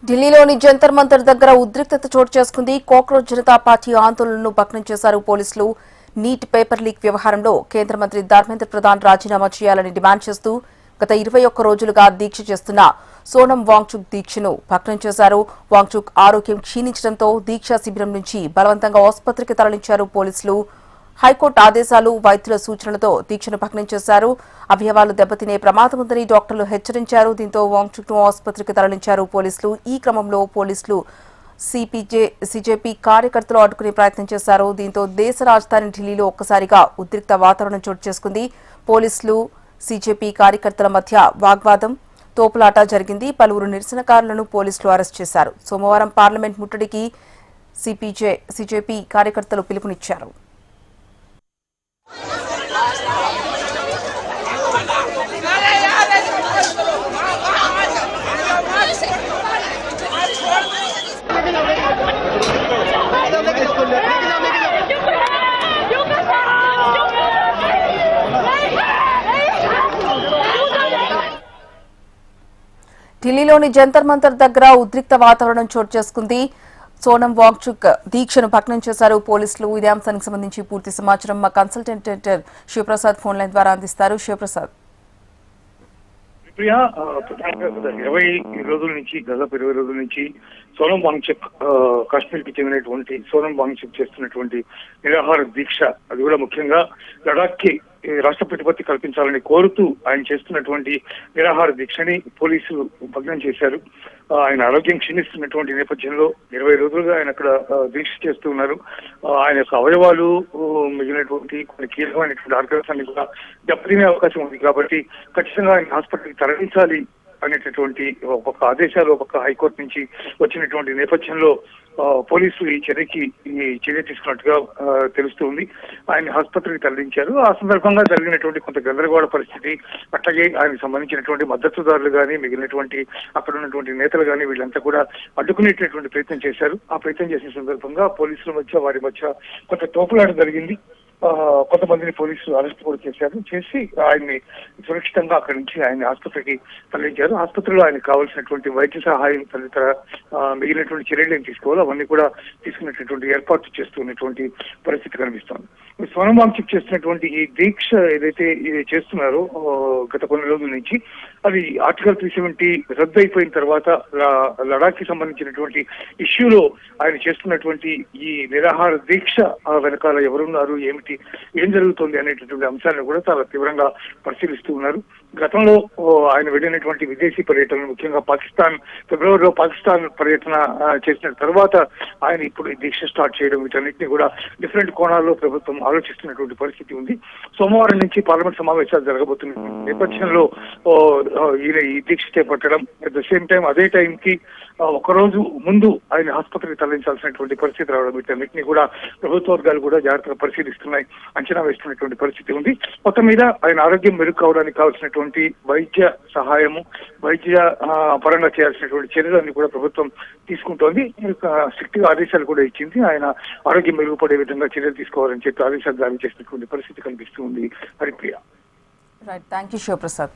ఢిల్లీలోని జంతర్ మంతర్ దగ్గర ఉద్రిక్తత చోటు చేసుకుంది. కాక్రోచ్ జనతా పార్టీ ఆందోళనను భగ్నం చేశారు పోలీసులు. నీట్ పేపర్ లీక్ వ్యవహారంలో కేంద్ర మంత్రి ధర్మేంద్ర ప్రధాన్ రాజీనామా చేయాలని డిమాండ్ చేస్తూ గత 21 రోజులుగా దీక్ష చేస్తున్న సోనం వాంగ్చుక్ దీక్షను భగ్నం చేశారు. వాంగ్చుక్ ఆరోగ్యం క్షీణించడంతో దీక్షా శిబిరం నుంచి బలవంతంగా ఆసుపత్రికి తరలించారు పోలీసులు. హైకోర్టు ఆదేశాలు, వైద్యుల సూచనలతో దీక్షను భగ్నం చేశారు. అవయవాలు దెబ్బతినే ప్రమాదం ఉందని డాక్టర్లు హెచ్చరించారు. దీంతో వాంగ్చుక్ ను ఆసుపత్రికి తరలించారు పోలీసులు. ఈ క్రమంలో పోలీసులు సిజేపీ కార్యకర్తలు అడ్డుకునే ప్రయత్నం చేశారు. దీంతో దేశ రాజధాని ఢిల్లీలో ఒక్కసారిగా ఉద్రిక్త వాతావరణం చోటు చేసుకుంది. పోలీసులు, సిజేపీ కార్యకర్తల మధ్య వాగ్వాదం, తోపులాట జరిగింది. పలువురు నిరసనకారులను పోలీసులు అరెస్ట్ చేశారు. సోమవారం పార్లమెంట్ ముట్టడికి సిజేపీ కార్యకర్తలు పిలుపునిచ్చారు. ఢిల్లీలోని జంతర్ మంతర్ దగ్గర ఉద్రిక్త వాతావరణం చోటు చేసుకుంది. సోనం వాంగ్చుక్ దీక్షను భగ్నం చేశారు పోలీసులు. ఇదే అంశానికి సంబంధించి పూర్తి సమాచారం మా consultant editor Shivaprasad phone line ద్వారా అందిస్తారు. శివప్రసాద్. ప్రియా, 20 రోజుల నుంచి దాదాపు 20 రోజుల నుంచి సోనం వాంగ్చుక్ కాశ్మీర్ కి చెందినటువంటి సోనం వాంగ్చుక్ చేస్తున్నటువంటి నిరాహార దీక్ష, అది కూడా ముఖ్యంగా లడాక్ కి రాష్ట్ర ప్రతిపత్తి కల్పించాలని కోరుతూ ఆయన చేస్తున్నటువంటి నిరాహార దీక్షని పోలీసులు భగ్నం చేశారు. ఆయన ఆరోగ్యం క్షీణిస్తున్నటువంటి నేపథ్యంలో 20 రోజులుగా ఆయన అక్కడ దీక్ష చేస్తూ ఉన్నారు. ఆయన యొక్క అవయవాలు మిగిలినటువంటి కొన్ని కీలకమైనటువంటి ఆర్గన్స్ అన్ని కూడా దెబ్బతినే అవకాశం ఉంది కాబట్టి ఖచ్చితంగా ఆయన హాస్పిటల్కి తరలించాలి అనేటటువంటి ఒక ఆదేశాలు ఒక హైకోర్టు నుంచి వచ్చినటువంటి నేపథ్యంలో పోలీసులు ఈ చర్య తీసుకున్నట్టుగా తెలుస్తుంది. ఆయన ఆసుపత్రికి తరలించారు. ఆ సందర్భంగా జరిగినటువంటి కొంత గందరగోళ పరిస్థితి, అట్లాగే ఆయనకు సంబంధించినటువంటి మద్దతుదారులు కానీ మిగిలినటువంటి అక్కడ ఉన్నటువంటి నేతలు కానీ వీళ్ళంతా కూడా అడ్డుకునేటటువంటి ప్రయత్నం చేశారు. ఆ ప్రయత్నం చేసిన సందర్భంగా పోలీసుల మధ్య వారి మధ్య కొంత తోపులాట జరిగింది. కొంతమందిని పోలీసులు అరెస్ట్ కూడా చేసి ఆయన్ని సురక్షితంగా అక్కడి నుంచి ఆయన ఆసుపత్రికి తరలించారు. ఆసుపత్రిలో ఆయనకు కావాల్సినటువంటి వైద్య సహాయం తదితర మిగిలినటువంటి చర్యలు ఏం తీసుకోవాలో అవన్నీ కూడా తీసుకున్నటువంటి ఏర్పాట్లు చేస్తున్నటువంటి పరిస్థితి కనిపిస్తోంది. సోనం వాంగ్చుక్ చేస్తున్నటువంటి ఈ దీక్ష ఏదైతే చేస్తున్నారో గత కొన్ని రోజుల నుంచి, అది ఆర్టికల్ 370 రద్దు అయిపోయిన తర్వాత లడాక్ కి సంబంధించినటువంటి ఇష్యూలో ఆయన చేస్తున్నటువంటి ఈ నిరాహార దీక్ష వెనకాల ఎవరున్నారు, ఏం జరుగుతోంది అనేటటువంటి అంశాలను కూడా చాలా తీవ్రంగా పరిశీలిస్తూ ఉన్నారు. గతంలో ఆయన వెళ్ళినటువంటి విదేశీ పర్యటన, ముఖ్యంగా ఫిబ్రవరిలో పాకిస్తాన్ పర్యటన చేసిన తర్వాత ఆయన ఇప్పుడు ఈ దీక్ష స్టార్ట్ చేయడం, వీటన్నిటిని కూడా డిఫరెంట్ కోణాల్లో ప్రభుత్వం ఆలోచిస్తున్నటువంటి పరిస్థితి ఉంది. సోమవారం నుంచి పార్లమెంట్ సమావేశాలు జరగబోతున్న నేపథ్యంలో ఈయన ఈ దీక్ష చేపట్టడం, అట్ ద సేమ్ టైం అదే టైంకి ఒకరోజు ముందు ఆయన ఆసుపత్రికి తరలించాల్సినటువంటి పరిస్థితి రావడం, వీటన్నిటిని కూడా ప్రభుత్వ వర్గాలు కూడా జాగ్రత్తగా పరిశీలిస్తున్నాయి, అంచనా వేస్తున్నటువంటి పరిస్థితి ఉంది. మొత్తం మీద ఆయన ఆరోగ్యం మెరుగు కావడానికి కావాల్సినటువంటి వైద్య సహాయము, వైద్య పరంగా చేయాల్సినటువంటి చర్యలన్నీ కూడా ప్రభుత్వం తీసుకుంటోంది. స్ట్రిక్ట్ గా ఆదేశాలు కూడా ఇచ్చింది. ఆయన ఆరోగ్యం మెరుగుపడే విధంగా చర్యలు తీసుకోవాలని చెప్పి ఆదేశాలు జారీ చేసినటువంటి పరిస్థితి కనిపిస్తుంది. Haripriya. Right, thank you Sivaprasad.